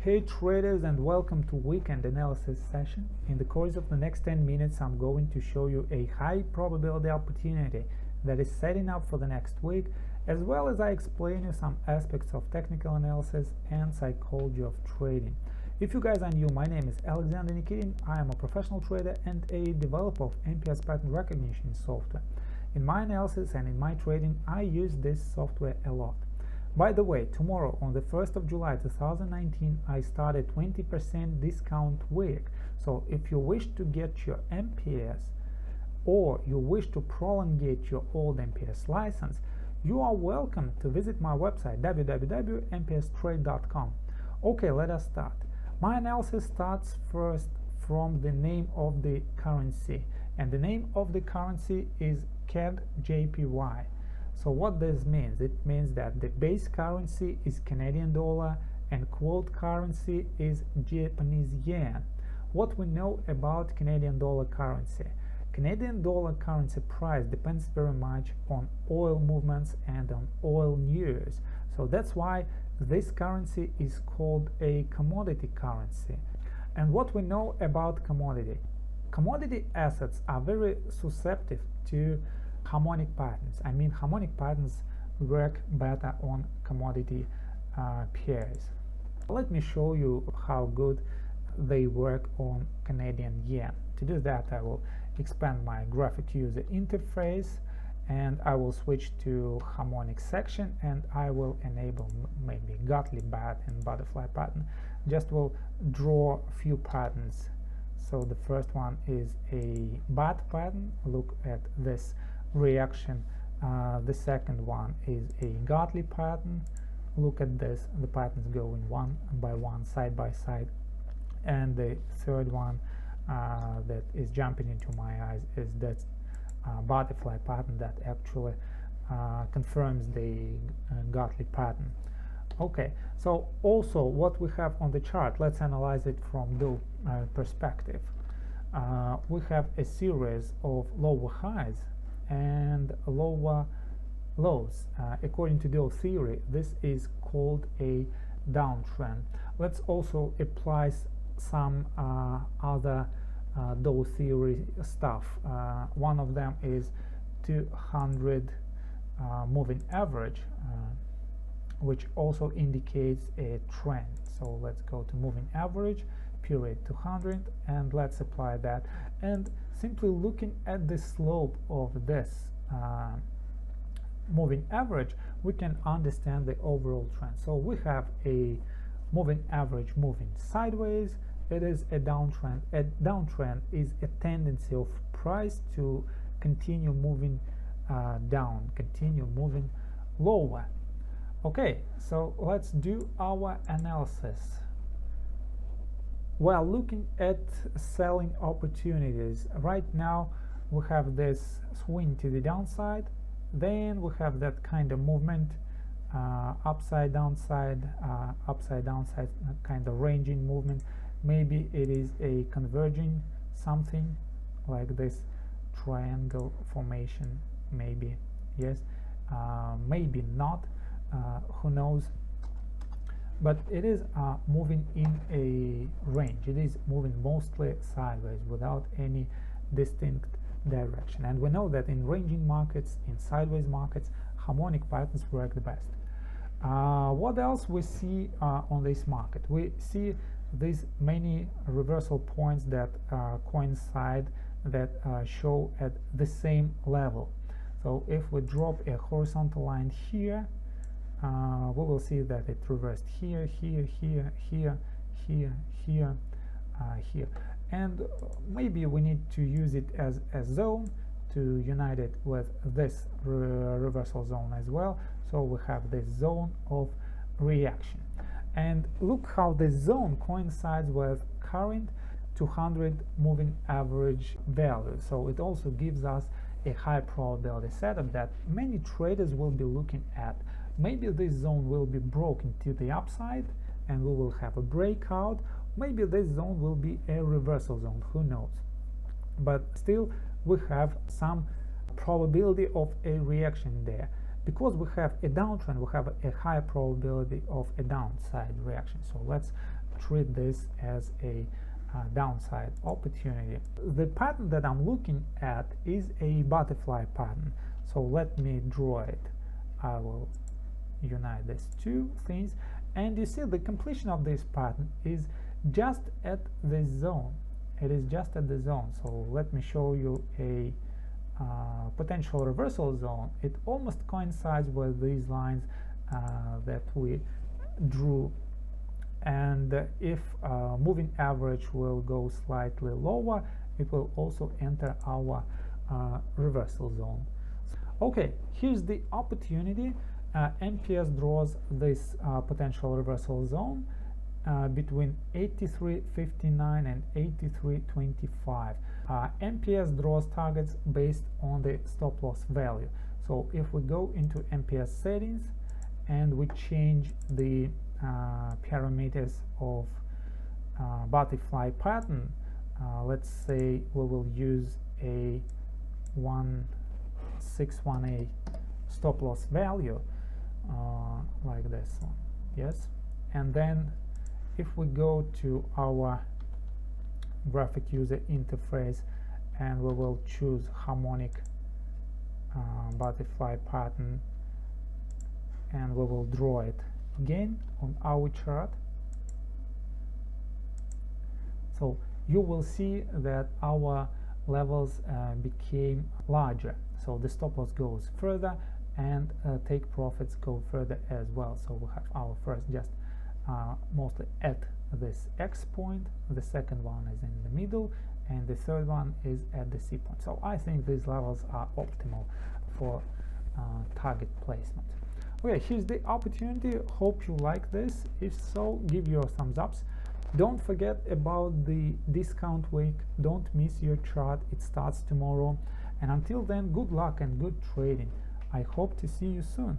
Hey traders, and welcome to weekend analysis session. In the course of the next 10 minutes I'm going to show you a high probability opportunity that is setting up for the next week, as well as I explain you some aspects of technical analysis and psychology of trading. If you guys are new, my name is Alexander Nikitin. I am a professional trader and a developer of MPS pattern recognition software. In my analysis and in my trading I use this software a lot. By the way, tomorrow on the 1st of July 2019 I start a 20% discount week. So if you wish to get your MPS or you wish to prolongate your old MPS license, you are welcome to visit my website www.mpstrade.com. Okay, let us start. My analysis starts first from the name of the currency, and the name of the currency is Cadjpy. So what this means? It means that the base currency is Canadian dollar and quote currency is Japanese yen. What we know about Canadian dollar currency? Canadian dollar currency price depends very much on oil movements and on oil news. So that's why this currency is called a commodity currency. And what we know about commodity? Commodity assets are very susceptible to harmonic patterns. I mean, harmonic patterns work better on commodity pairs. Let me show you how good they work on Canadian yen. To do that, I will expand my graphic user interface and I will switch to harmonic section and I will enable maybe Gottlieb bat and butterfly pattern. Just will draw a few patterns. So the first one is a bat pattern. Look at this reaction. The second one is a Gottlieb pattern. Look at this, the patterns going one by one, side by side. And the third one that is jumping into my eyes is that butterfly pattern that actually confirms the Gottlieb pattern. Okay, so also what we have on the chart, let's analyze it from the perspective. We have a series of lower highs and lower lows. According to Dow theory, this is called a downtrend. Let's also apply some other Dow theory stuff. One of them is 200 moving average, which also indicates a trend. So let's go to moving average, period 200, and let's apply that. And simply looking at the slope of this moving average, we can understand the overall trend. So we have a moving average moving sideways. It is a downtrend. A downtrend is a tendency of price to continue moving down, continue moving lower. Okay, so let's do our analysis. While looking at selling opportunities, right now we have this swing to the downside, then we have that kind of movement, upside downside kind of ranging movement. Maybe it is a converging something like this triangle formation, maybe, yes, maybe not, who knows, but it is moving in a range. It is moving mostly sideways without any distinct direction, and we know that in ranging markets, in sideways markets, harmonic patterns work the best. What else we see on this market? We see these many reversal points that coincide, that show at the same level. So if we drop a horizontal line here, we will see that it reversed here, here, here, here, here, here, here, and maybe we need to use it as a zone to unite it with this reversal zone as well. So we have this zone of reaction, and look how this zone coincides with current 200 moving average value. So it also gives us a high probability setup that many traders will be looking at. Maybe this zone will be broken to the upside and we will have a breakout. Maybe this zone will be a reversal zone, who knows. But still we have some probability of a reaction there. Because we have a downtrend, we have a high probability of a downside reaction. So let's treat this as a downside opportunity. The pattern that I'm looking at is a butterfly pattern, so let me draw it. I will unite these two things, and you see the completion of this pattern is just at this zone. It is just at the zone. So let me show you a potential reversal zone. It almost coincides with these lines that we drew, and if moving average will go slightly lower, it will also enter our reversal zone. Okay, here's the opportunity. MPS draws this potential reversal zone between 83.59 and 83.25. MPS draws targets based on the stop loss value. So if we go into MPS settings and we change the parameters of butterfly pattern, let's say we will use a 161A stop loss value, like this one, yes. And then if we go to our graphic user interface and we will choose harmonic butterfly pattern, and we will draw it again on our chart, so you will see that our levels became larger, so the stop loss goes further and take profits go further as well. So we have our first just mostly at this X point, the second one is in the middle, and the third one is at the C point. So I think these levels are optimal for target placement. Okay, here's the opportunity. Hope you like this. If so, give your thumbs ups. Don't forget about the discount week. Don't miss your chart. It starts tomorrow. And until then, good luck and good trading. I hope to see you soon.